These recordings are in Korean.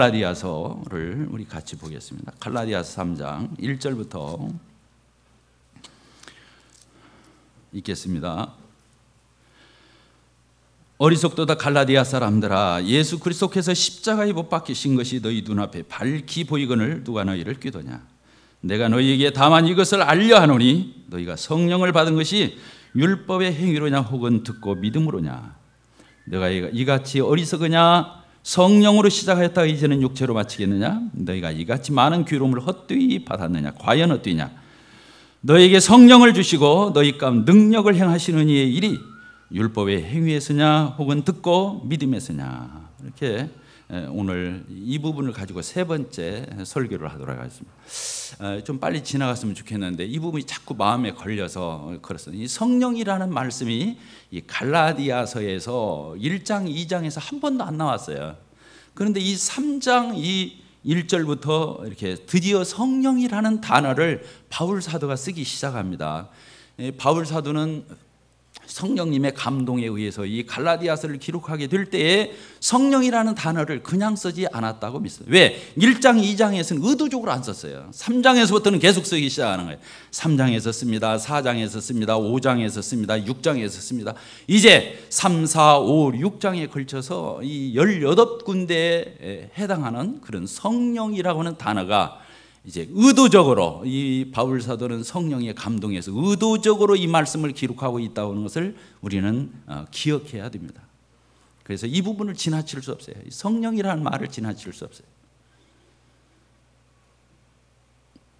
갈라디아서를 우리 같이 보겠습니다. 갈라디아서 3장 1절부터 읽겠습니다. 어리석도다 갈라디아 사람들아, 예수 그리스도께서 십자가에 못 박히신 것이 너희 눈앞에 밝히 보이거늘 누가 너희를 꾀도냐. 내가 너희에게 다만 이것을 알려 하노니 너희가 성령을 받은 것이 율법의 행위로냐 혹은 듣고 믿음으로냐. 너희가 이같이 어리석으냐. 성령으로 시작하였다가 이제는 육체로 마치겠느냐. 너희가 이같이 많은 괴로움을 헛되이 받았느냐. 과연 어떠냐. 너희에게 성령을 주시고 너희 가운데 능력을 행하시는 이의 일이 율법의 행위에서냐 혹은 듣고 믿음에서냐. 이렇게 오늘 이 부분을 가지고 세 번째 설교를 하도록 하겠습니다. 좀 빨리 지나갔으면 좋겠는데 이 부분이 자꾸 마음에 걸려서 그렇습니다. 이 성령이라는 말씀이 이 갈라디아서에서 1장, 2장에서 한 번도 안 나왔어요. 그런데 이 3장 이 1절부터 이렇게 드디어 성령이라는 단어를 바울 사도가 쓰기 시작합니다. 바울 사도는 성령님의 감동에 의해서 이 갈라디아서를 기록하게 될 때에 성령이라는 단어를 그냥 쓰지 않았다고 믿어요. 왜? 1장, 2장에서는 의도적으로 안 썼어요. 3장에서부터는 계속 쓰기 시작하는 거예요. 3장에서 씁니다. 4장에서 씁니다. 5장에서 씁니다. 6장에서 씁니다. 이제 3, 4, 5, 6장에 걸쳐서 이 18군데에 해당하는 그런 성령이라고 하는 단어가 이제 의도적으로 이 바울 사도는 성령의 감동에서 의도적으로 이 말씀을 기록하고 있다고 하는 것을 우리는 기억해야 됩니다. 그래서 이 부분을 지나칠 수 없어요. 성령이라는 말을 지나칠 수 없어요.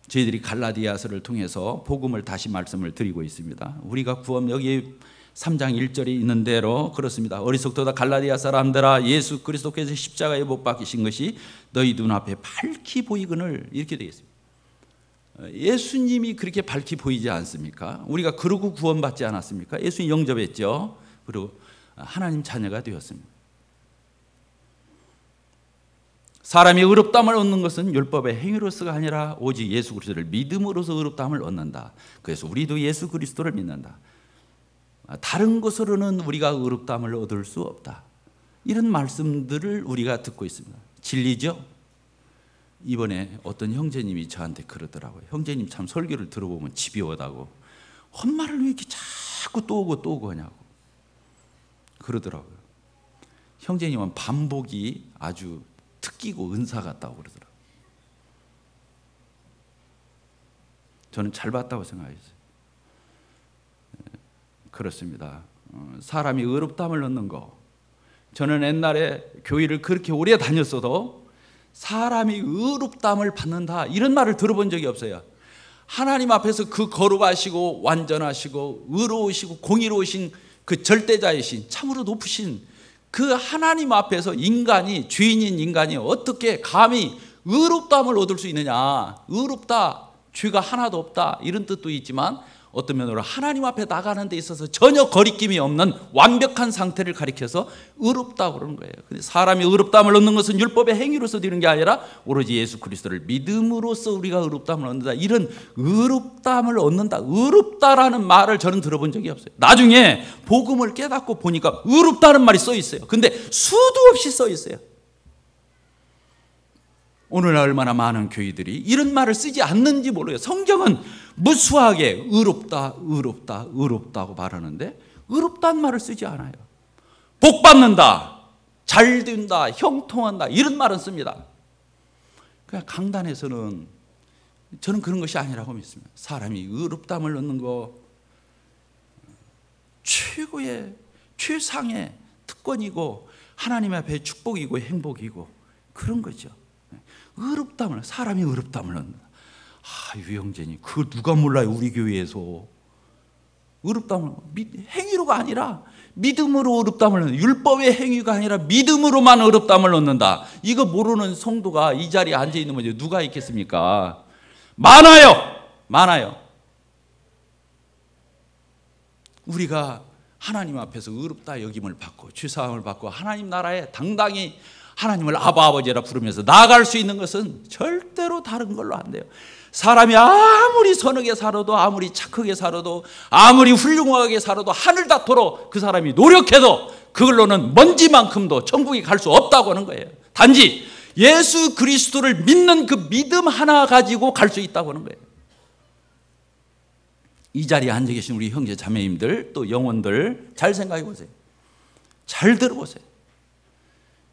저희들이 갈라디아서를 통해서 복음을 다시 말씀을 드리고 있습니다. 우리가 구원 여기 3장 1절에 있는 대로 그렇습니다. 어리석도다 갈라디아 사람들아, 예수 그리스도께서 십자가에 못 박히신 것이 너희 눈앞에 밝히 보이거늘, 이렇게 되어 있습니다. 예수님이 그렇게 밝히 보이지 않습니까? 우리가 그러고 구원받지 않았습니까? 예수님 영접했죠. 그리고 하나님 자녀가 되었습니다. 사람이 의롭다함을 얻는 것은 율법의 행위로서가 아니라 오직 예수 그리스도를 믿음으로서 의롭다함을 얻는다. 그래서 우리도 예수 그리스도를 믿는다. 다른 것으로는 우리가 의롭다함을 얻을 수 없다. 이런 말씀들을 우리가 듣고 있습니다. 진리죠? 이번에 어떤 형제님이 저한테 그러더라고요. 형제님 참 설교를 들어보면 집요하다고. 헛말을 왜 이렇게 자꾸 또 오고 하냐고 그러더라고요. 형제님은 반복이 아주 특기고 은사 같다고 그러더라고요. 저는 잘 봤다고 생각했어요. 그렇습니다. 사람이 의롭다함을 얻는 거. 저는 옛날에 교회를 그렇게 오래 다녔어도 사람이 의롭다함을 받는다 이런 말을 들어본 적이 없어요. 하나님 앞에서 그 거룩하시고 완전하시고 의로우시고 공의로우신 그 절대자이신 참으로 높으신 그 하나님 앞에서 인간이, 죄인인 인간이 어떻게 감히 의롭다함을 얻을 수 있느냐. 의롭다, 죄가 하나도 없다 이런 뜻도 있지만 어떤 면으로 하나님 앞에 나가는 데 있어서 전혀 거리낌이 없는 완벽한 상태를 가리켜서 의롭다고 그러는 거예요. 근데 사람이 의롭다함을 얻는 것은 율법의 행위로서 되는 게 아니라 오로지 예수 그리스도를 믿음으로써 우리가 의롭다함을 얻는다. 이런 의롭다함을 얻는다. 의롭다라는 말을 저는 들어본 적이 없어요. 나중에 복음을 깨닫고 보니까 의롭다는 말이 써 있어요. 근데 수도 없이 써 있어요. 오늘날 얼마나 많은 교회들이 이런 말을 쓰지 않는지 모르겠어요. 성경은 무수하게 의롭다고 말하는데 의롭다는 말을 쓰지 않아요. 복 받는다, 잘 된다, 형통한다 이런 말은 씁니다. 그냥 강단에서는 저는 그런 것이 아니라고 믿습니다. 사람이 의롭다함을 얻는 거 최고의 최상의 특권이고 하나님 앞에 축복이고 행복이고 그런 거죠. 의롭다함을, 사람이 의롭다함을 얻는다. 유형제님 그걸 누가 몰라요. 우리 교회에서 의롭다함을 행위로가 아니라 믿음으로 의롭다함을 얻는다. 율법의 행위가 아니라 믿음으로만 의롭다함을 얻는다. 이거 모르는 성도가 이 자리에 앉아있는 거죠. 누가 있겠습니까? 많아요. 우리가 하나님 앞에서 의롭다 여김을 받고 죄사함을 받고 하나님 나라에 당당히 하나님을 아버지라 부르면서 나아갈 수 있는 것은 절대로 다른 걸로 안 돼요. 사람이 아무리 선하게 살아도 아무리 착하게 살아도 아무리 훌륭하게 살아도 하늘 닿도록 그 사람이 노력해도 그걸로는 먼지만큼도 천국에 갈 수 없다고 하는 거예요. 단지 예수 그리스도를 믿는 그 믿음 하나 가지고 갈 수 있다고 하는 거예요. 이 자리에 앉아 계신 우리 형제 자매님들, 또 영혼들 잘 생각해 보세요. 잘 들어보세요.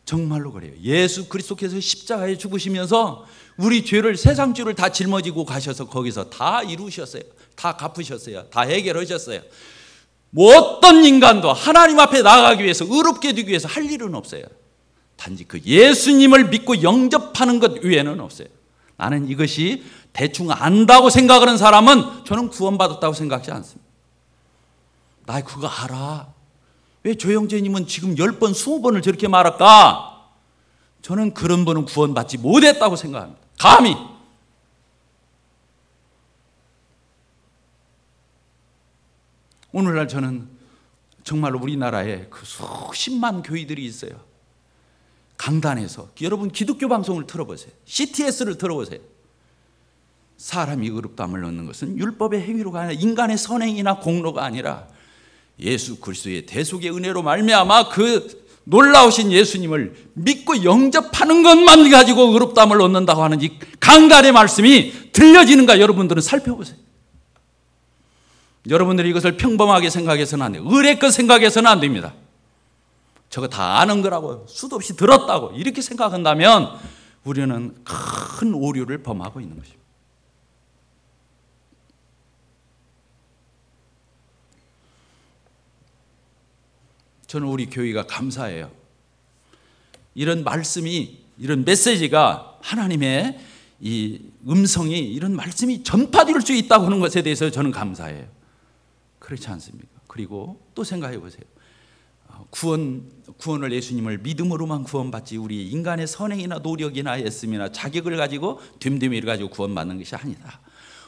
정말로 그래요. 예수 그리스도께서 십자가에 죽으시면서 우리 죄를, 세상 죄를 다 짊어지고 가셔서 거기서 다 이루셨어요. 다 갚으셨어요. 다 해결하셨어요. 뭐 어떤 인간도 하나님 앞에 나아가기 위해서, 의롭게 되기 위해서 할 일은 없어요. 단지 그 예수님을 믿고 영접하는 것 외에는 없어요. 나는 이것이 대충 안다고 생각하는 사람은 저는 구원받았다고 생각하지 않습니다. 나 그거 알아. 왜 조영재님은 지금 10번, 20번을 저렇게 말할까? 저는 그런 분은 구원받지 못했다고 생각합니다. 감히. 오늘날 저는 정말로 우리나라에 그 수십만 교회들이 있어요. 강단에서 여러분 기독교 방송을 틀어보세요. CTS를 틀어보세요. 사람이 의롭다함을 얻는 것은 율법의 행위로가 아니라 인간의 선행이나 공로가 아니라 예수 그리스도의 대속의 은혜로 말미암아 그 놀라우신 예수님을 믿고 영접하는 것만 가지고 의롭다함을 얻는다고 하는 이 강단의 말씀이 들려지는가 여러분들은 살펴보세요. 여러분들이 이것을 평범하게 생각해서는 안 돼요. 의례껏 생각해서는 안 됩니다. 저거 다 아는 거라고, 수도 없이 들었다고 이렇게 생각한다면 우리는 큰 오류를 범하고 있는 것입니다. 저는 우리 교회가 감사해요. 이런 말씀이, 이런 메시지가, 하나님의 이 음성이, 이런 말씀이 전파될 수 있다고 하는 것에 대해서 저는 감사해요. 그렇지 않습니까? 그리고 또 생각해 보세요. 구원을 예수님을 믿음으로만 구원받지 우리 인간의 선행이나 노력이나 애씀이나 자격을 가지고 됨됨이를 가지고 구원받는 것이 아니다.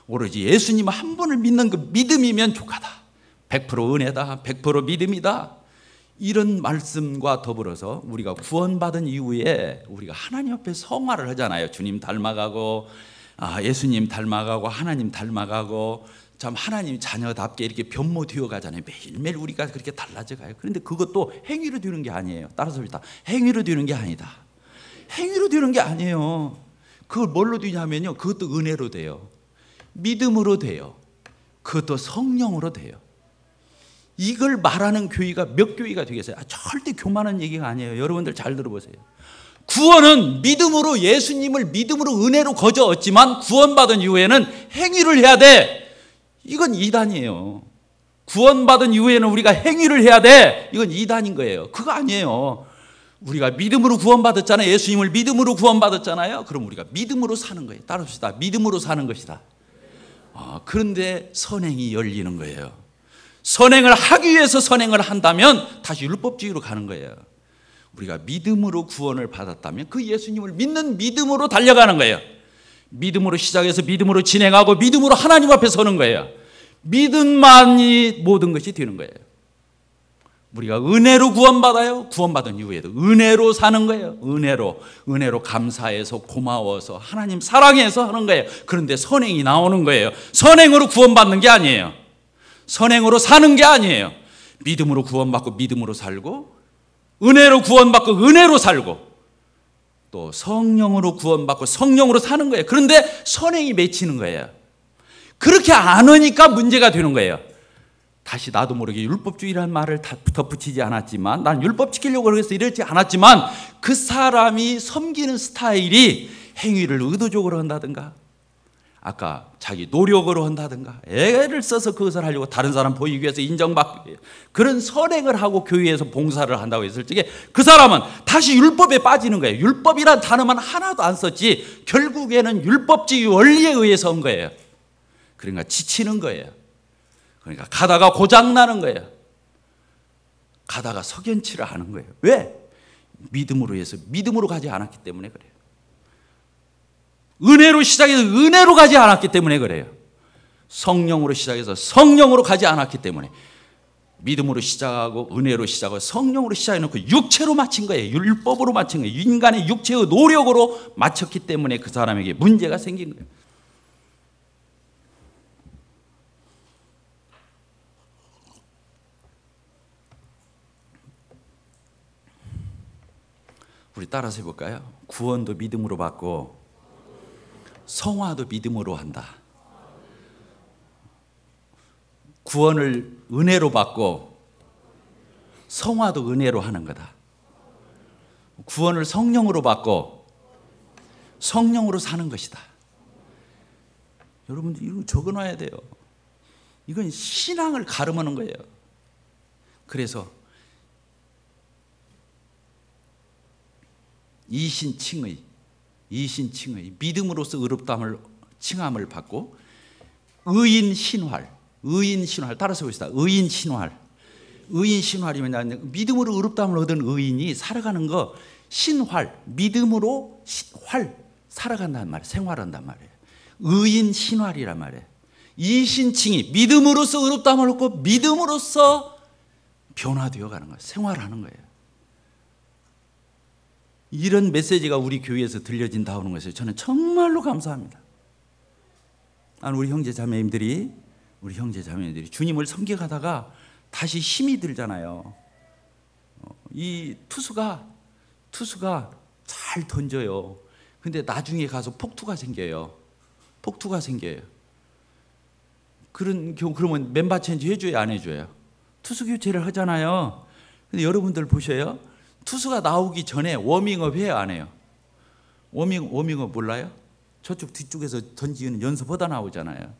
오로지 예수님 한 분을 믿는 그 믿음이면 족하다. 100% 은혜다. 100% 믿음이다. 이런 말씀과 더불어서 우리가 구원받은 이후에 우리가 하나님 앞에 성화를 하잖아요. 주님 닮아가고 예수님 닮아가고 하나님 닮아가고 참 하나님 자녀답게 이렇게 변모되어 가잖아요. 매일매일 우리가 그렇게 달라져 가요. 그런데 그것도 행위로 되는 게 아니에요. 따라서 일단 행위로 되는 게 아니다. 행위로 되는 게 아니에요. 그걸 뭘로 되냐면요. 그것도 은혜로 돼요. 믿음으로 돼요. 그것도 성령으로 돼요. 이걸 말하는 교회가 몇 교회가 되겠어요? 절대 교만한 얘기가 아니에요. 여러분들 잘 들어보세요. 구원은 믿음으로, 예수님을 믿음으로 은혜로 거저 얻지만 구원받은 이후에는 행위를 해야 돼. 이건 이단이에요. 구원받은 이후에는 우리가 행위를 해야 돼. 이건 이단인 거예요. 그거 아니에요. 우리가 믿음으로 구원받았잖아요. 예수님을 믿음으로 구원받았잖아요. 그럼 우리가 믿음으로 사는 거예요. 따라합시다. 믿음으로 사는 것이다. 그런데 선행이 열리는 거예요. 선행을 하기 위해서 선행을 한다면 다시 율법주의로 가는 거예요. 우리가 믿음으로 구원을 받았다면 그 예수님을 믿는 믿음으로 달려가는 거예요. 믿음으로 시작해서 믿음으로 진행하고 믿음으로 하나님 앞에 서는 거예요. 믿음만이 모든 것이 되는 거예요. 우리가 은혜로 구원받아요. 구원받은 이후에도 은혜로 사는 거예요. 은혜로 감사해서 고마워서 하나님 사랑해서 하는 거예요. 그런데 선행이 나오는 거예요. 선행으로 구원받는 게 아니에요. 선행으로 사는 게 아니에요. 믿음으로 구원받고 믿음으로 살고, 은혜로 구원받고 은혜로 살고, 또 성령으로 구원받고 성령으로 사는 거예요. 그런데 선행이 맺히는 거예요. 그렇게 안 하니까 문제가 되는 거예요. 다시 나도 모르게 율법주의라는 말을 덧붙이지 않았지만, 난 율법 지키려고 해서 이러지 않았지만, 그 사람이 섬기는 스타일이 행위를 의도적으로 한다든가, 아까 자기 노력으로 한다든가, 애를 써서 그것을 하려고 다른 사람 보이기 위해서 인정받기 위해 그런 선행을 하고 교회에서 봉사를 한다고 했을 적에 그 사람은 다시 율법에 빠지는 거예요. 율법이란 단어만 하나도 안 썼지 결국에는 율법주의 원리에 의해서 한 거예요. 그러니까 지치는 거예요. 그러니까 가다가 고장나는 거예요. 가다가 석연치를 하는 거예요. 왜? 믿음으로 해서 믿음으로 가지 않았기 때문에 그래요. 은혜로 시작해서 은혜로 가지 않았기 때문에 그래요. 성령으로 시작해서 성령으로 가지 않았기 때문에, 믿음으로 시작하고 은혜로 시작하고 성령으로 시작해놓고 육체로 마친 거예요. 율법으로 마친 거예요. 인간의 육체의 노력으로 마쳤기 때문에 그 사람에게 문제가 생긴 거예요. 우리 따라서 해볼까요? 구원도 믿음으로 받고 성화도 믿음으로 한다. 구원을 은혜로 받고 성화도 은혜로 하는 거다. 구원을 성령으로 받고 성령으로 사는 것이다. 여러분들 이거 적어놔야 돼요. 이건 신앙을 가름하는 거예요. 그래서 이신칭의 믿음으로써 의롭다함을 칭함을 받고 의인신활 따라서 봅시다. 의인신활이면 믿음으로 의롭다함을 얻은 의인이 살아가는 거 신활 믿음으로 살아간단 말이에요. 생활한단 말이에요. 의인신활이란 말이에요. 이신칭의 믿음으로써 의롭다함을 얻고 믿음으로써 변화되어 가는 거예요. 생활하는 거예요. 이런 메시지가 우리 교회에서 들려진다는 것을 저는 정말로 감사합니다. 우리 형제 자매님들이 주님을 섬겨가다가 다시 힘이 들잖아요. 이 투수가 잘 던져요. 근데 나중에 가서 폭투가 생겨요. 그런 경우 그러면 멤버 체인지 해줘요, 안 해줘요? 투수 교체를 하잖아요. 근데 여러분들 보셔요. 투수가 나오기 전에 워밍업 해요, 안 해요? 워밍업 몰라요? 저쪽 뒤쪽에서 던지는 연습하다 나오잖아요.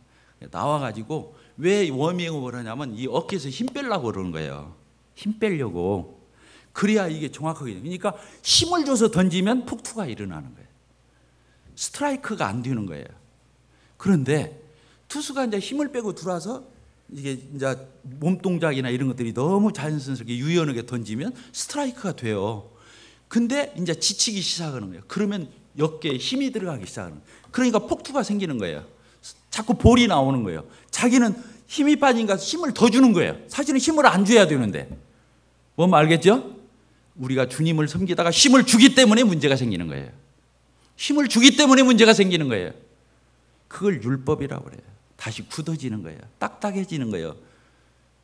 나와가지고 왜 워밍업을 하냐면 이 어깨에서 힘 빼려고 그러는 거예요. 힘 빼려고. 그래야 이게 정확하게. 그러니까 힘을 줘서 던지면 폭투가 일어나는 거예요. 스트라이크가 안 되는 거예요. 그런데 투수가 이제 힘을 빼고 들어와서 이게 이제 몸 동작이나 이런 것들이 너무 자연스럽게 유연하게 던지면 스트라이크가 돼요. 근데 이제 지치기 시작하는 거예요. 그러면 어깨에 힘이 들어가기 시작하는 거예요. 그러니까 폭투가 생기는 거예요. 자꾸 볼이 나오는 거예요. 자기는 힘이 빠지니까 힘을 더 주는 거예요. 사실은 힘을 안 줘야 되는데. 뭔 말 알겠죠? 우리가 주님을 섬기다가 힘을 주기 때문에 문제가 생기는 거예요. 힘을 주기 때문에 문제가 생기는 거예요. 그걸 율법이라고 그래요. 다시 굳어지는 거예요. 딱딱해지는 거예요.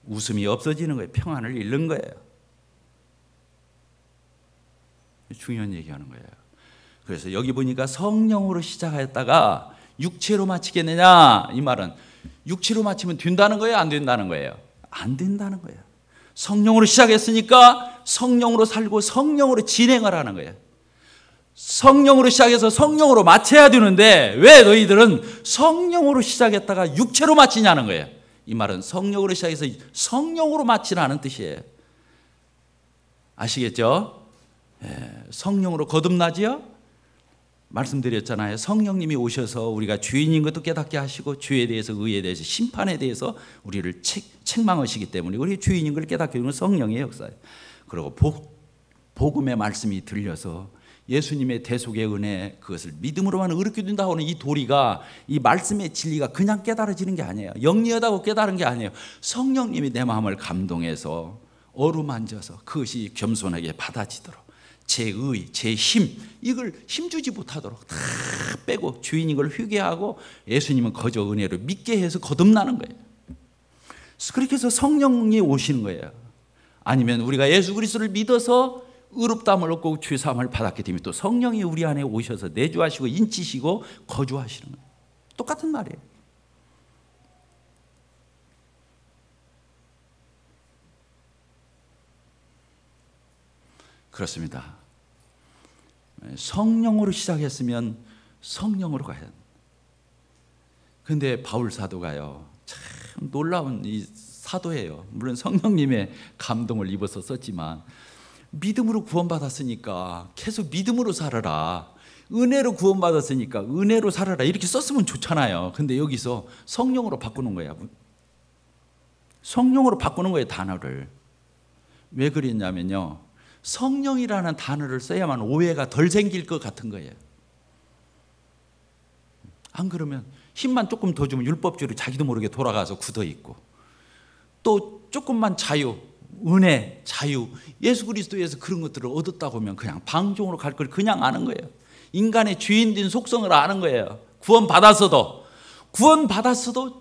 웃음이 없어지는 거예요. 평안을 잃는 거예요. 중요한 얘기하는 거예요. 그래서 여기 보니까 성령으로 시작하였다가 육체로 마치겠느냐, 이 말은 육체로 마치면 된다는 거예요, 안 된다는 거예요? 안 된다는 거예요. 성령으로 시작했으니까 성령으로 살고 성령으로 진행을 하는 거예요. 성령으로 시작해서 성령으로 마쳐야 되는데 왜 너희들은 성령으로 시작했다가 육체로 마치냐는 거예요. 이 말은 성령으로 시작해서 성령으로 마치라는 뜻이에요. 아시겠죠? 성령으로 거듭나지요? 말씀드렸잖아요. 성령님이 오셔서 우리가 죄인인 것도 깨닫게 하시고 죄에 대해서, 의에 대해서, 심판에 대해서 우리를 책망하시기 때문에 우리 죄인인 걸 깨닫게 하는 성령의 역사예요. 그리고 복음의 말씀이 들려서 예수님의 대속의 은혜, 그것을 믿음으로만 의롭게 된다고 하는 이 도리가, 이 말씀의 진리가 그냥 깨달아지는 게 아니에요. 영리하다고 깨달은 게 아니에요. 성령님이 내 마음을 감동해서 어루만져서 그것이 겸손하게 받아지도록, 제 의, 제 힘, 이걸 힘주지 못하도록 다 빼고 주인인 걸 회개하고 예수님은 거저 은혜로 믿게 해서 거듭나는 거예요. 그렇게 해서 성령이 오시는 거예요. 아니면 우리가 예수 그리스도를 믿어서 의롭다함을 얻고 죄 사함을 받았기 때문에 또 성령이 우리 안에 오셔서 내주하시고 인치시고 거주하시는 거예요. 똑같은 말이에요. 그렇습니다. 성령으로 시작했으면 성령으로 가야 합니다. 그런데 바울 사도가요, 참 놀라운 이 사도예요. 물론 성령님의 감동을 입어서 썼지만 믿음으로 구원받았으니까 계속 믿음으로 살아라, 은혜로 구원받았으니까 은혜로 살아라, 이렇게 썼으면 좋잖아요. 근데 여기서 성령으로 바꾸는 거야. 성령으로 바꾸는 거예요, 단어를. 왜 그랬냐면요, 성령이라는 단어를 써야만 오해가 덜 생길 것 같은 거예요. 안 그러면 힘만 조금 더 주면 율법주의로 자기도 모르게 돌아가서 굳어있고, 또 조금만 자유, 은혜, 자유, 예수 그리스도에서 그런 것들을 얻었다고 하면 그냥 방종으로 갈 걸 그냥 아는 거예요. 인간의 죄인된 속성을 아는 거예요. 구원받았어도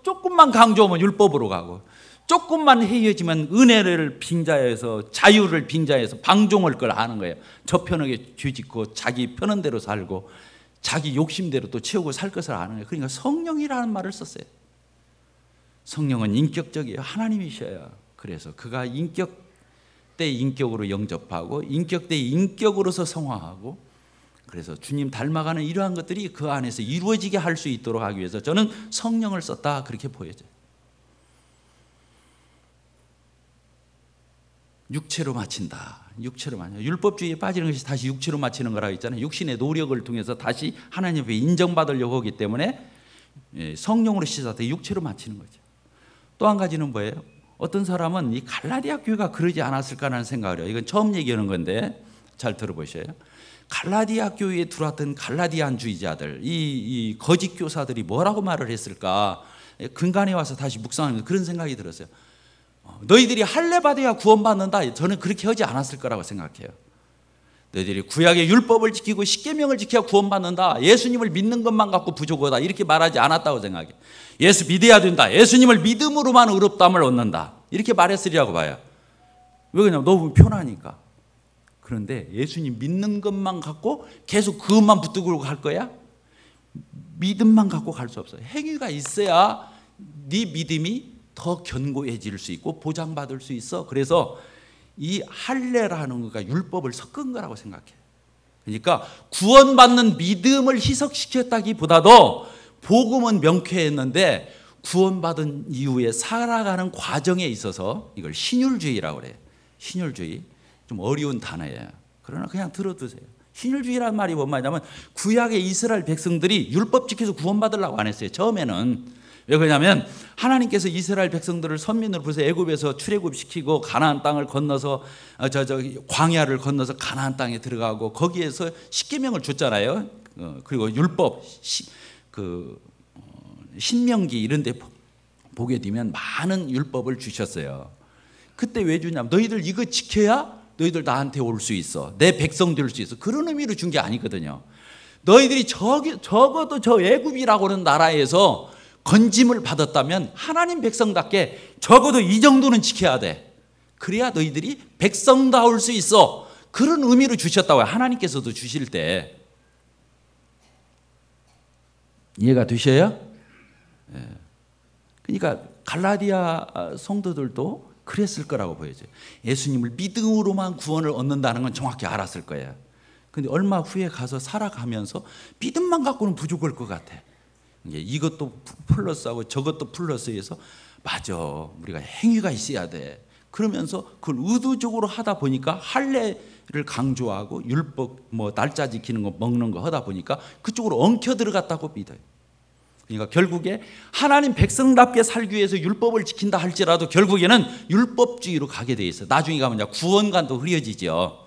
조금만 강조하면 율법으로 가고, 조금만 헤어지면 은혜를 빙자해서 자유를 빙자해서 방종할 걸 아는 거예요. 저편하게 뒤집고 자기 편한 대로 살고 자기 욕심대로 또 채우고 살 것을 아는 거예요. 그러니까 성령이라는 말을 썼어요. 성령은 인격적이에요. 하나님이셔야. 그래서 그가 인격 때 인격으로 영접하고 인격 때 인격으로서 성화하고, 그래서 주님 닮아가는 이러한 것들이 그 안에서 이루어지게 할 수 있도록 하기 위해서 저는 성령을 썼다, 그렇게 보여져요. 육체로 마친다. 육체로 마친다. 율법주의에 빠지는 것이 다시 육체로 마치는 거라고 했잖아요. 육신의 노력을 통해서 다시 하나님 앞에 인정받으려고 하기 때문에 성령으로 씻어서 육체로 마치는 거죠. 또 한 가지는 뭐예요? 어떤 사람은 이 갈라디아 교회가 그러지 않았을까라는 생각을 해요. 이건 처음 얘기하는 건데 잘 들어보셔요. 갈라디아 교회에 들어왔던 갈라디안주의자들, 이 거짓 교사들이 뭐라고 말을 했을까? 근간에 와서 다시 묵상하면서 그런 생각이 들었어요. 너희들이 할례 받아야 구원받는다. 저는 그렇게 하지 않았을 거라고 생각해요. 너희들이 구약의 율법을 지키고 십계명을 지켜야 구원받는다. 예수님을 믿는 것만 갖고 부족하다. 이렇게 말하지 않았다고 생각해요. 예수 믿어야 된다. 예수님을 믿음으로만 의롭다함을 얻는다. 이렇게 말했으리라고 봐요. 왜 그러냐면 너무 편하니까. 그런데 예수님 믿는 것만 갖고 계속 그것만 붙들고 갈 거야? 믿음만 갖고 갈 수 없어요. 행위가 있어야 네 믿음이 더 견고해질 수 있고 보장받을 수 있어. 그래서 이 할례라는 거가 율법을 섞은 거라고 생각해요. 그러니까 구원받는 믿음을 희석시켰다기보다도 복음은 명쾌했는데 구원받은 이후에 살아가는 과정에 있어서 이걸 신율주의라고 그래요. 신율주의. 좀 어려운 단어예요. 그러나 그냥 들어두세요. 신율주의라는 말이 뭔 말이냐면 구약의 이스라엘 백성들이 율법 지켜서 구원받으려고 안 했어요. 처음에는. 왜 그러냐면 하나님께서 이스라엘 백성들을 선민으로 부르셔서 애굽에서 출애굽시키고 가나안 땅을 건너서 광야를 건너서 가나안 땅에 들어가고 거기에서 십계명을 줬잖아요. 그리고 율법 신명기 이런 데 보게 되면 많은 율법을 주셨어요. 그때 왜 주냐면 너희들 이거 지켜야 너희들 나한테 올 수 있어. 내 백성 될 수 있어. 그런 의미로 준 게 아니거든요. 너희들이 적어도 저 애굽이라고 하는 나라에서 건짐을 받았다면 하나님 백성답게 적어도 이 정도는 지켜야 돼. 그래야 너희들이 백성다울 수 있어. 그런 의미로 주셨다고요. 하나님께서도 주실 때. 이해가 되셔요? 예. 그러니까 갈라디아 성도들도 그랬을 거라고 보여져요. 예수님을 믿음으로만 구원을 얻는다는 건 정확히 알았을 거예요. 근데 얼마 후에 가서 살아가면서 믿음만 갖고는 부족할 것 같아. 이것도 플러스하고 저것도 플러스해서 맞아, 우리가 행위가 있어야 돼. 그러면서 그걸 의도적으로 하다 보니까 할례를 강조하고 율법 날짜 지키는 거 먹는 거 하다 보니까 그쪽으로 엉켜 들어갔다고 믿어요. 그러니까 결국에 하나님 백성답게 살기 위해서 율법을 지킨다 할지라도 결국에는 율법주의로 가게 돼 있어요. 나중에 가면 구원관도 흐려지죠.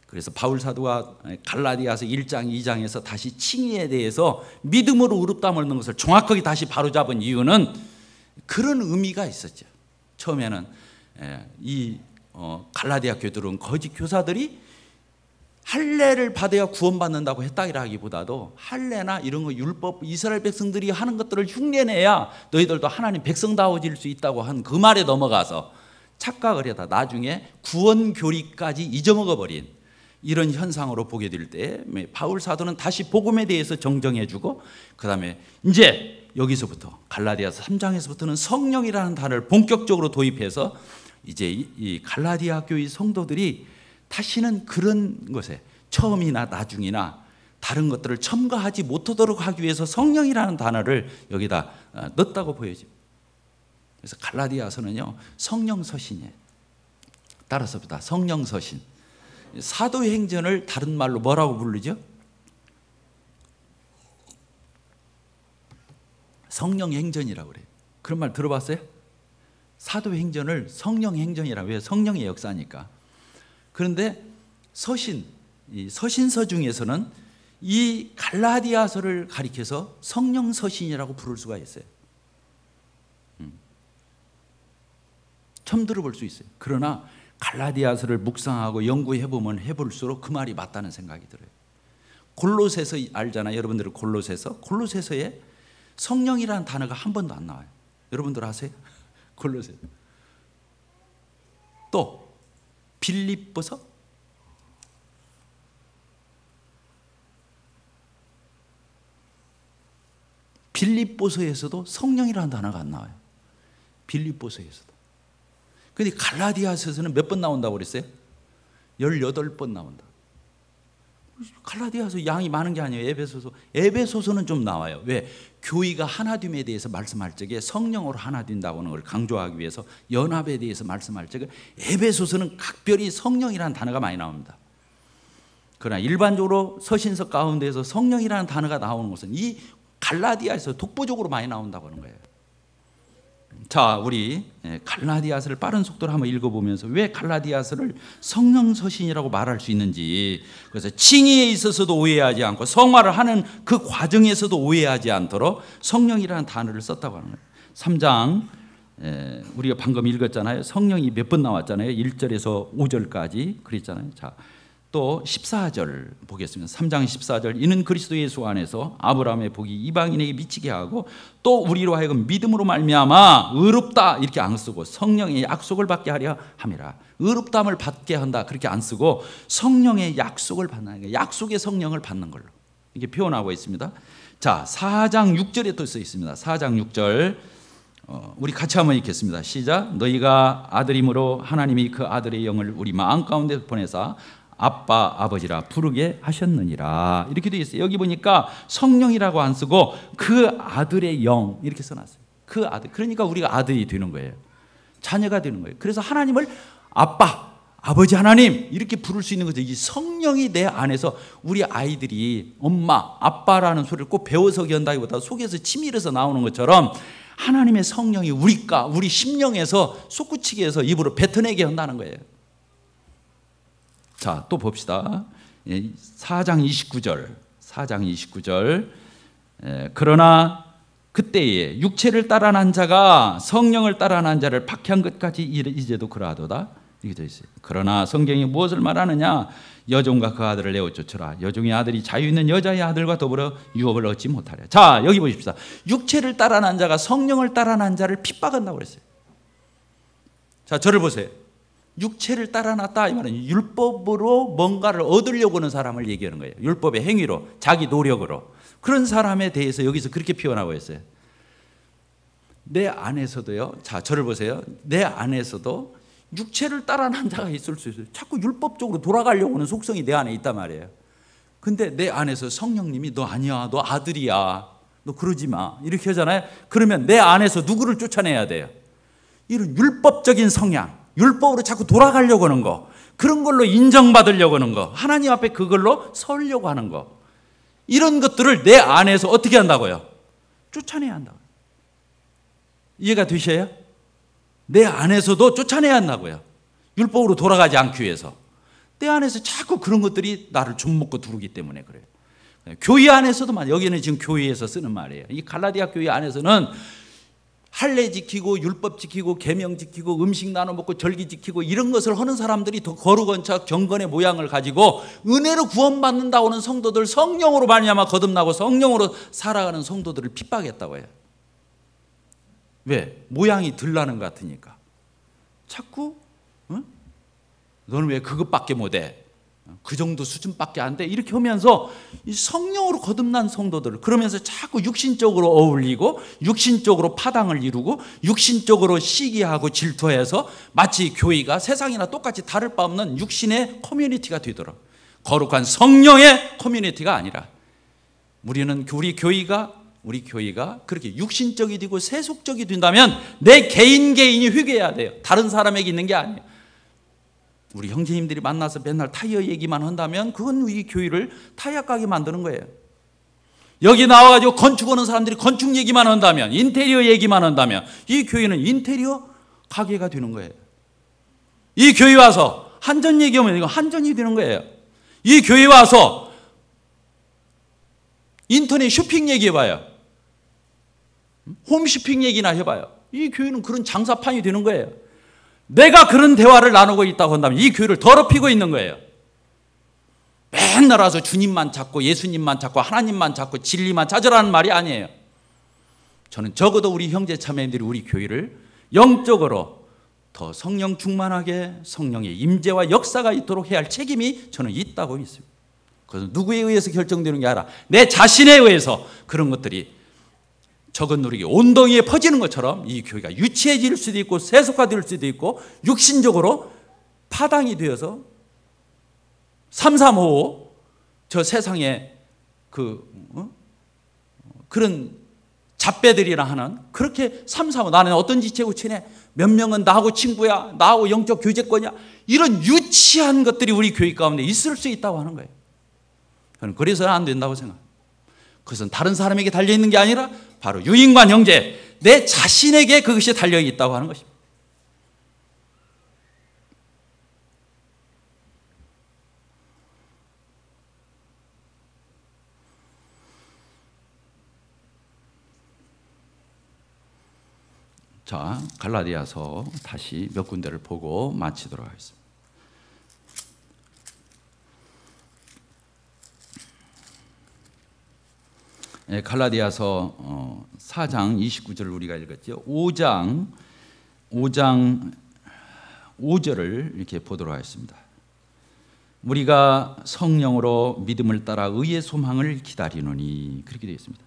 그래서 바울 사도가 갈라디아서 1장 2장에서 다시 칭의에 대해서 믿음으로 의롭다함을 얻는 것을 정확하게 다시 바로잡은 이유는 그런 의미가 있었죠. 처음에는 이 갈라디아 교들은 거짓 교사들이 할례를 받아야 구원받는다고 했다기보다도 할례나 이런 거 율법 이스라엘 백성들이 하는 것들을 흉내내야 너희들도 하나님 백성다워질 수 있다고 한 그 말에 넘어가서 착각을 해다 나중에 구원 교리까지 잊어먹어 버린 이런 현상으로 보게 될 때 바울 사도는 다시 복음에 대해서 정정해주고 그 다음에 이제 여기서부터 갈라디아서 3장에서부터는 성령이라는 단어를 본격적으로 도입해서 이제 이 갈라디아 교회 성도들이 다시는 그런 것에 처음이나 나중이나 다른 것들을 첨가하지 못하도록 하기 위해서 성령이라는 단어를 여기다 넣었다고 보여집니다. 그래서 갈라디아서는요 성령 서신이에요. 따라서보다 성령 서신. 사도행전을 다른 말로 뭐라고 부르죠? 성령행전이라고 그래요. 그런 말 들어봤어요? 사도행전을 성령행전이라고 해요. 성령의 역사니까. 그런데 이 서신서 중에서는 이 갈라디아서를 가리켜서 성령서신이라고 부를 수가 있어요. 처음 들어볼 수 있어요. 그러나 갈라디아서를 묵상하고 연구해보면 해볼수록 그 말이 맞다는 생각이 들어요. 골로새서 알잖아요. 여러분들은 골로새서에 성령이라는 단어가 한 번도 안 나와요. 여러분들 아세요? 골로새. 또 빌립보서, 빌립보서에서도 성령이라는 단어가 안 나와요. 빌립보서에서도. 근데 갈라디아서에서는 몇 번 나온다고 그랬어요? 18번 나온다. 갈라디아서 양이 많은 게 아니에요. 에베소서는 좀 나와요. 왜? 교회가 하나됨에 대해서 말씀할 적에 성령으로 하나 된다고 하는 걸 강조하기 위해서 연합에 대해서 말씀할 적에 에베소서는 각별히 성령이라는 단어가 많이 나옵니다. 그러나 일반적으로 서신서 가운데에서 성령이라는 단어가 나오는 것은 이 갈라디아에서 독보적으로 많이 나온다고 하는 거예요. 자, 우리 갈라디아서를 빠른 속도로 한번 읽어보면서 왜 갈라디아서를 성령 서신이라고 말할 수 있는지, 그래서 칭의에 있어서도 오해하지 않고 성화를 하는 그 과정에서도 오해하지 않도록 성령이라는 단어를 썼다고 하는 거예요. 3장 우리가 방금 읽었잖아요. 성령이 몇 번 나왔잖아요. 1절에서 5절까지 그랬잖아요. 자, 또 14절 보겠습니다. 3장 14절. 이는 그리스도 예수 안에서 아브라함의 복이 이방인에게 미치게 하고 또 우리로 하여금 믿음으로 말미암아 의롭다 이렇게 안 쓰고 성령의 약속을 받게 하려 함이라. 의롭다함을 받게 한다 그렇게 안 쓰고 성령의 약속을 받는 거예요. 약속의 성령을 받는 걸로 이렇게 표현하고 있습니다. 자, 4장 6절에 또 써 있습니다. 4장 6절 우리 같이 한번 읽겠습니다. 시작. 너희가 아들이므로 하나님이 그 아들의 영을 우리 마음 가운데 보내사 아빠 아버지라 부르게 하셨느니라 이렇게 되어 있어요. 여기 보니까 성령이라고 안 쓰고 그 아들의 영 이렇게 써놨어요. 그 아들. 그러니까 우리가 아들이 되는 거예요. 자녀가 되는 거예요. 그래서 하나님을 아빠 아버지 하나님 이렇게 부를 수 있는 거죠. 이 성령이 내 안에서 우리 아이들이 엄마 아빠라는 소리를 꼭 배워서 기한다기보다 속에서 치밀어서 나오는 것처럼 하나님의 성령이 우리 심령에서 솟구치게 해서 입으로 뱉어내게 한다는 거예요. 자, 또 봅시다. 4장 29절. 그러나 그때에 육체를 따라 난 자가 성령을 따라 난 자를 박해한 것까지 이제도 그러하도다. 이게 되어 있어요. 그러나 성경이 무엇을 말하느냐? 여종과 그 아들을 내어 쫓으라. 여종의 아들이 자유 있는 여자의 아들과 더불어 유업을 얻지 못하랴. 자, 여기 보십시다. 육체를 따라 난 자가 성령을 따라 난 자를 핍박한다고 그랬어요. 자, 저를 보세요. 육체를 따라놨다 이 말은 율법으로 뭔가를 얻으려고 하는 사람을 얘기하는 거예요. 율법의 행위로, 자기 노력으로. 그런 사람에 대해서 여기서 그렇게 표현하고 있어요. 내 안에서도요. 자, 저를 보세요. 내 안에서도 육체를 따라난 자가 있을 수 있어요. 자꾸 율법적으로 돌아가려고 하는 속성이 내 안에 있단 말이에요. 근데 내 안에서 성령님이 너 아니야, 너 아들이야, 너 그러지 마 이렇게 하잖아요. 그러면 내 안에서 누구를 쫓아내야 돼요? 이런 율법적인 성향, 율법으로 자꾸 돌아가려고 하는 거, 그런 걸로 인정받으려고 하는 거, 하나님 앞에 그걸로 서려고 하는 거, 이런 것들을 내 안에서 어떻게 한다고요? 쫓아내야 한다고요. 이해가 되셔요? 내 안에서도 쫓아내야 한다고요. 율법으로 돌아가지 않기 위해서. 내 안에서 자꾸 그런 것들이 나를 좀먹고 두르기 때문에 그래요. 교회 안에서도 여기는 지금 교회에서 쓰는 말이에요. 이 갈라디아 교회 안에서는 할례 지키고 율법 지키고 계명 지키고 음식 나눠 먹고 절기 지키고 이런 것을 하는 사람들이 더 거룩한 척 경건의 모양을 가지고 은혜로 구원받는다고 하는 성도들, 성령으로 말미암아 거듭나고 성령으로 살아가는 성도들을 핍박했다고 해요. 왜? 모양이 들나는 것 같으니까. 자꾸 너는 왜 그것밖에 못해? 그 정도 수준밖에 안 돼? 이렇게 하면서 이 성령으로 거듭난 성도들을 그러면서 자꾸 육신적으로 어울리고 육신적으로 파당을 이루고 육신적으로 시기하고 질투해서 마치 교회가 세상이나 똑같이 다를 바 없는 육신의 커뮤니티가 되도록, 거룩한 성령의 커뮤니티가 아니라 우리 교회가 그렇게 육신적이 되고 세속적이 된다면 내 개인이 회개해야 돼요. 다른 사람에게 있는 게 아니에요. 우리 형제님들이 만나서 맨날 타이어 얘기만 한다면 그건 우리 교회를 타이어 가게 만드는 거예요. 여기 나와가지고 건축하는 사람들이 건축 얘기만 한다면, 인테리어 얘기만 한다면 이 교회는 인테리어 가게가 되는 거예요. 이 교회 와서 한전 얘기하면 이거 한전이 되는 거예요. 이 교회 와서 인터넷 쇼핑 얘기해봐요. 홈쇼핑 얘기나 해봐요. 이 교회는 그런 장사판이 되는 거예요. 내가 그런 대화를 나누고 있다고 한다면 이 교회를 더럽히고 있는 거예요. 맨날 와서 주님만 찾고 예수님만 찾고 하나님만 찾고 진리만 찾으라는 말이 아니에요. 저는 적어도 우리 형제 자매님들이 우리 교회를 영적으로 더 성령 충만하게 성령의 임재와 역사가 있도록 해야 할 책임이 저는 있다고 믿습니다. 그것은 누구에 의해서 결정되는 게 아니라 내 자신에 의해서 그런 것들이 적은 누룩이 온덩이에 퍼지는 것처럼 이 교회가 유치해질 수도 있고 세속화될 수도 있고 육신적으로 파당이 되어서 3355 저 세상에 그런 잡배들이라 하는 그렇게 335 나는 어떤 지체고 친해 몇 명은 나하고 친구야 나하고 영적 교제권이야 이런 유치한 것들이 우리 교회 가운데 있을 수 있다고 하는 거예요. 저는 그래서는 안 된다고 생각합니다. 그것은 다른 사람에게 달려있는 게 아니라 바로 유인관 형제 내 자신에게 그것이 달려있다고 하는 것입니다. 자, 갈라디아서 다시 몇 군데를 보고 마치도록 하겠습니다. 갈라디아서 4장 29절을 우리가 읽었죠. 5장 5절을 이렇게 보도록 하겠습니다. 우리가 성령으로 믿음을 따라 의의 소망을 기다리노니 그렇게 되어 있습니다.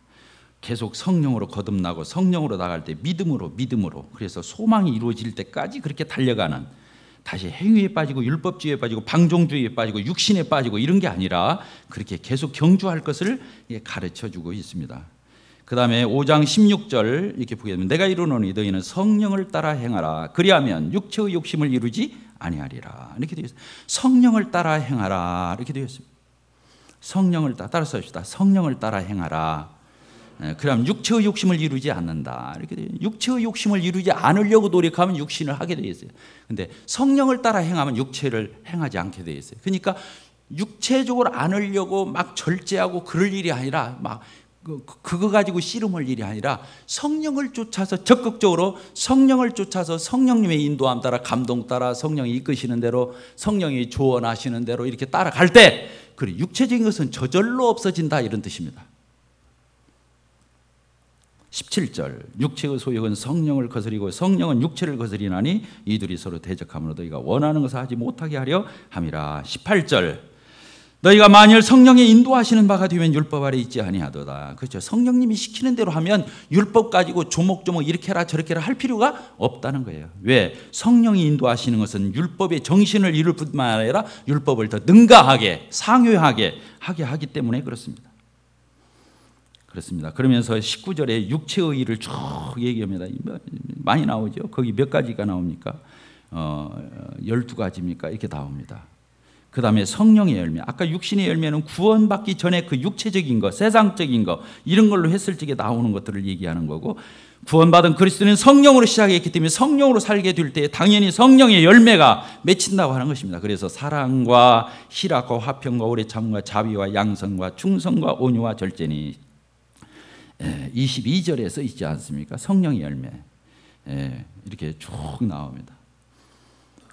계속 성령으로 거듭나고 성령으로 나갈 때 믿음으로 그래서 소망이 이루어질 때까지 그렇게 달려가는 다시 행위에 빠지고 율법주의에 빠지고 방종주의에 빠지고 육신에 빠지고 이런 게 아니라 그렇게 계속 경주할 것을 가르쳐주고 있습니다. 그 다음에 5장 16절 이렇게 보게 되면 내가 이르노니 너희는 성령을 따라 행하라 그리하면 육체의 욕심을 이루지 아니하리라 이렇게 되어 있습니다. 성령을 따라 행하라 이렇게 되어 있습니다. 성령을 따라서 합시다. 성령을 따라 행하라. 그럼 육체의 욕심을 이루지 않는다. 이렇게 돼요. 육체의 욕심을 이루지 않으려고 노력하면 육신을 하게 되어 있어요. 근데 성령을 따라 행하면 육체를 행하지 않게 되어 있어요. 그러니까 육체적으로 않으려고 막 절제하고 그럴 일이 아니라 막 그거 가지고 씨름할 일이 아니라 성령을 쫓아서 적극적으로 성령을 쫓아서 성령님의 인도함 따라 감동 따라 성령이 이끄시는 대로 성령이 조언하시는 대로 이렇게 따라갈 때 그래 육체적인 것은 저절로 없어진다 이런 뜻입니다. 17절 육체의 소욕은 성령을 거스리고 성령은 육체를 거스리나니 이들이 서로 대적함으로 너희가 원하는 것을 하지 못하게 하려 함이라. 18절 너희가 만일 성령의 인도하시는 바가 되면 율법 아래 있지 아니하도다. 그렇죠. 성령님이 시키는 대로 하면 율법 가지고 조목조목 이렇게 해라 저렇게 해라 할 필요가 없다는 거예요. 왜? 성령이 인도하시는 것은 율법의 정신을 이룰 뿐만 아니라 율법을 더 능가하게 상회하게 하게 하기 때문에 그렇습니다. 그렇습니다. 그러면서 19절에 육체의 일을 쭉 얘기합니다. 많이 나오죠. 거기 몇 가지가 나옵니까? 12가지입니까? 이렇게 나옵니다. 그 다음에 성령의 열매. 아까 육신의 열매는 구원받기 전에 그 육체적인 거, 세상적인 거 이런 걸로 했을 적에 나오는 것들을 얘기하는 거고 구원받은 그리스도는 성령으로 시작했기 때문에 성령으로 살게 될 때 당연히 성령의 열매가 맺힌다고 하는 것입니다. 그래서 사랑과 희락과 화평과 오래 참음과 자비와 양선과 충성과 온유와 절제니 22절에 써 있지 않습니까? 성령의 열매 이렇게 쭉 나옵니다.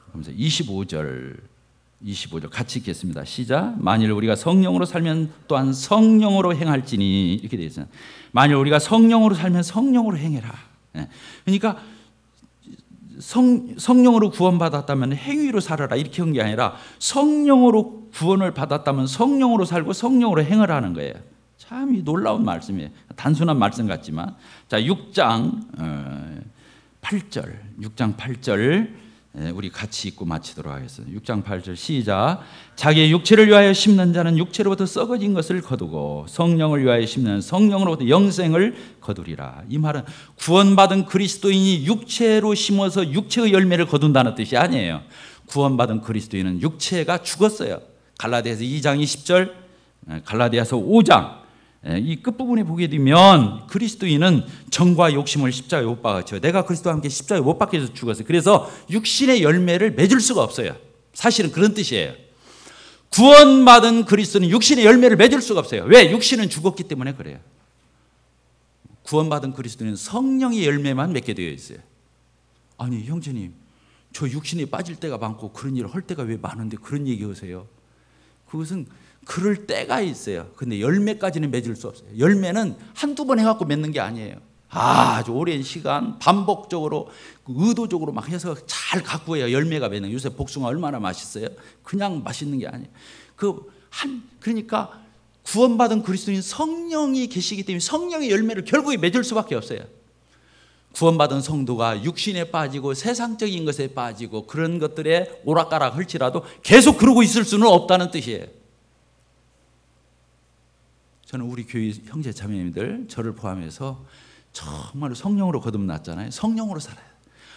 그러면서 25절 같이 읽겠습니다. 시작. 만일 우리가 성령으로 살면 또한 성령으로 행할지니 이렇게 되어 있어요. 만일 우리가 성령으로 살면 성령으로 행해라. 그러니까 성령으로 구원받았다면 행위로 살아라 이렇게 한 게 아니라 성령으로 구원을 받았다면 성령으로 살고 성령으로 행을 하는 거예요. 참 놀라운 말씀이에요. 단순한 말씀 같지만 자 6장 8절 우리 같이 읽고 마치도록 하겠습니다. 6장 8절 시작. 자기의 육체를 위하여 심는 자는 육체로부터 썩어진 것을 거두고 성령을 위하여 심는 성령으로부터 영생을 거두리라. 이 말은 구원받은 그리스도인이 육체로 심어서 육체의 열매를 거둔다는 뜻이 아니에요. 구원받은 그리스도인은 육체가 죽었어요. 갈라디아서 2장 20절 갈라디아서 5장 이 끝부분에 보게 되면 그리스도인은 정과 욕심을 십자가에 못 박았죠. 내가 그리스도와 함께 십자가에 못 박혀서 죽었어요. 그래서 육신의 열매를 맺을 수가 없어요. 사실은 그런 뜻이에요. 구원받은 그리스도는 육신의 열매를 맺을 수가 없어요. 왜? 육신은 죽었기 때문에 그래요. 구원받은 그리스도는 성령의 열매만 맺게 되어 있어요. 아니 형제님 저 육신에 빠질 때가 많고 그런 일을 할 때가 왜 많은데 그런 얘기 하세요? 그것은 그럴 때가 있어요. 근데 열매까지는 맺을 수 없어요. 열매는 한두 번 해갖고 맺는 게 아니에요. 아주 오랜 시간 반복적으로 의도적으로 막 해서 잘 가꾸어야 열매가 맺는. 요새 복숭아 얼마나 맛있어요? 그냥 맛있는 게 아니에요. 그러니까 구원받은 그리스도인 성령이 계시기 때문에 성령의 열매를 결국에 맺을 수밖에 없어요. 구원받은 성도가 육신에 빠지고 세상적인 것에 빠지고 그런 것들에 오락가락 할지라도 계속 그러고 있을 수는 없다는 뜻이에요. 저는 우리 교회 형제 자매님들, 저를 포함해서 정말 성령으로 거듭났잖아요. 성령으로 살아요.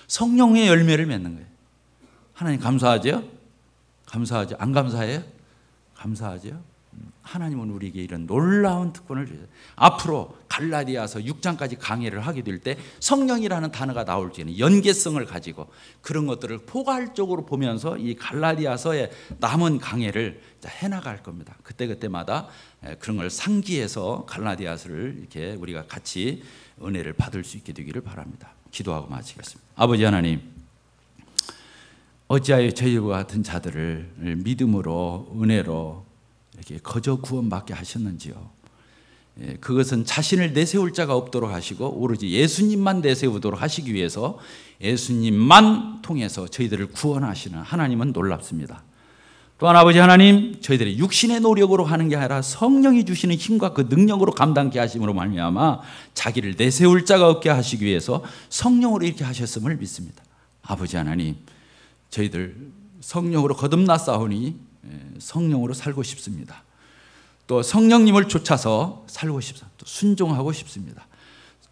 성령의 열매를 맺는 거예요. 하나님 감사하죠? 감사하죠? 안 감사해요? 감사하죠? 하나님은 우리에게 이런 놀라운 특권을 주세요. 앞으로 갈라디아서 6장까지 강해를 하게 될 때 성령이라는 단어가 나올지는 연계성을 가지고 그런 것들을 포괄적으로 보면서 이 갈라디아서의 남은 강해를 해나갈 겁니다. 그때마다 그런 걸 상기해서 갈라디아서를 이렇게 우리가 같이 은혜를 받을 수 있게 되기를 바랍니다. 기도하고 마치겠습니다. 아버지 하나님, 어찌하여 저희와 같은 자들을 믿음으로 은혜로 이렇게 거저 구원받게 하셨는지요. 그것은 자신을 내세울 자가 없도록 하시고 오로지 예수님만 내세우도록 하시기 위해서 예수님만 통해서 저희들을 구원하시는 하나님은 놀랍습니다. 또한 아버지 하나님, 저희들이 육신의 노력으로 하는 게 아니라 성령이 주시는 힘과 그 능력으로 감당케 하심으로 말미암아 자기를 내세울 자가 없게 하시기 위해서 성령으로 이렇게 하셨음을 믿습니다. 아버지 하나님, 저희들 성령으로 거듭났사오니 성령으로 살고 싶습니다. 또 성령님을 쫓아서 살고 싶습니다. 또 순종하고 싶습니다.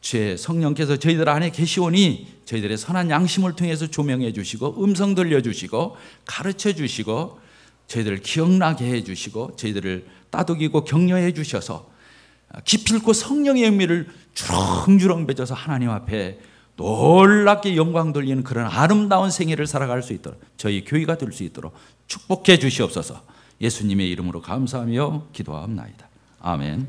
주의 성령께서 저희들 안에 계시오니 저희들의 선한 양심을 통해서 조명해 주시고 음성 들려주시고 가르쳐 주시고 저희들을 기억나게 해주시고 저희들을 따독이고 격려해 주셔서 기필코 성령의 의미를 주렁주렁 맺어서 하나님 앞에 놀랍게 영광 돌리는 그런 아름다운 생애를 살아갈 수 있도록 저희 교회가 될 수 있도록 축복해 주시옵소서. 예수님의 이름으로 감사하며 기도하옵나이다. 아멘.